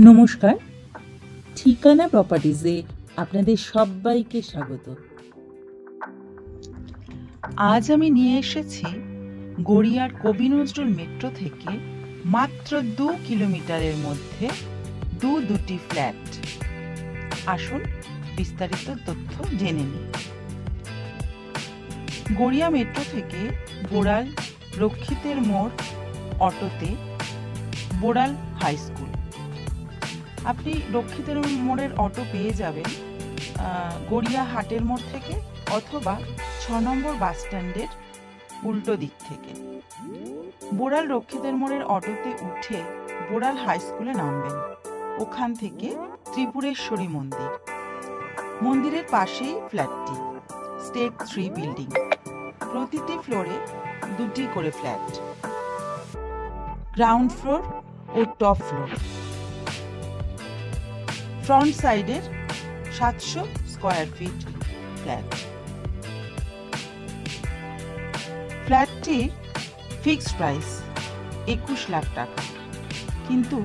নমস্কার, ঠিকানা প্রপার্টিজে আপনাদের সবাইকে স্বাগত। আজ আমি নিয়ে এসেছি গড়িয়ার কবি নজরুল মেট্রো থেকে মাত্র 2 কিলোমিটারের মধ্যে দুটি ফ্ল্যাট। আসুন বিস্তারিত তথ্য জেনে নিই। গড়িয়া মেট্রো থেকে বোড়াল রক্ষিতের মোড় অটোতে বোড়াল হাই স্কুল। আপনি রক্ষিতের মোড়ের অটো পেয়ে যাবেন গড়িয়া হাটের মোড় থেকে অথবা 6 নম্বর বাস স্ট্যান্ডের উল্টো দিক থেকে। বোড়াল রক্ষিতের মোড়ের অটোতে উঠে বোড়াল হাই স্কুলে নামবেন। ওখান থেকে ত্রিপুরেশ্বরী মন্দির, মন্দিরের পাশেই ফ্ল্যাটটি, স্টেপ 3 বিল্ডিং। প্রতিটি ফ্লোরে 2টি করে ফ্ল্যাট, গ্রাউন্ড ফ্লোর ও টপ ফ্লোর। ফ্রন্ট সাইডের 700 স্কোয়ার ফিট ফ্ল্যাট। ফ্ল্যাটটির ফিক্সড প্রাইস 21 লাখ টাকা, কিন্তু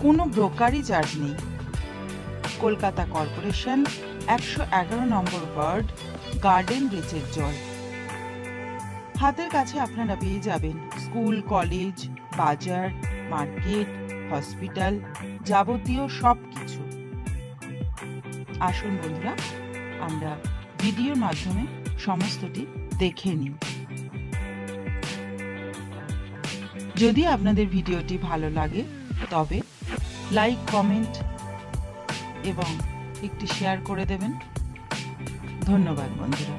কোনো ব্রোকারি চার্জ নেই। কলকাতা কর্পোরেশন 111 নম্বর ওয়ার্ড, গার্ডেন রিচের জল। হাতের কাছে আপনারা পেয়ে যাবেন স্কুল, কলেজ, বাজার, মার্কেট, হসপিটাল, যাবতীয় সব কিছু। আসুন বন্ধুরা, আমরা ভিডিওর মাধ্যমে সমস্তটি দেখে নিই। যদি আপনাদের ভিডিওটি ভালো লাগে তবে লাইক, কমেন্ট এবং একটি শেয়ার করে দেবেন। ধন্যবাদ বন্ধুরা।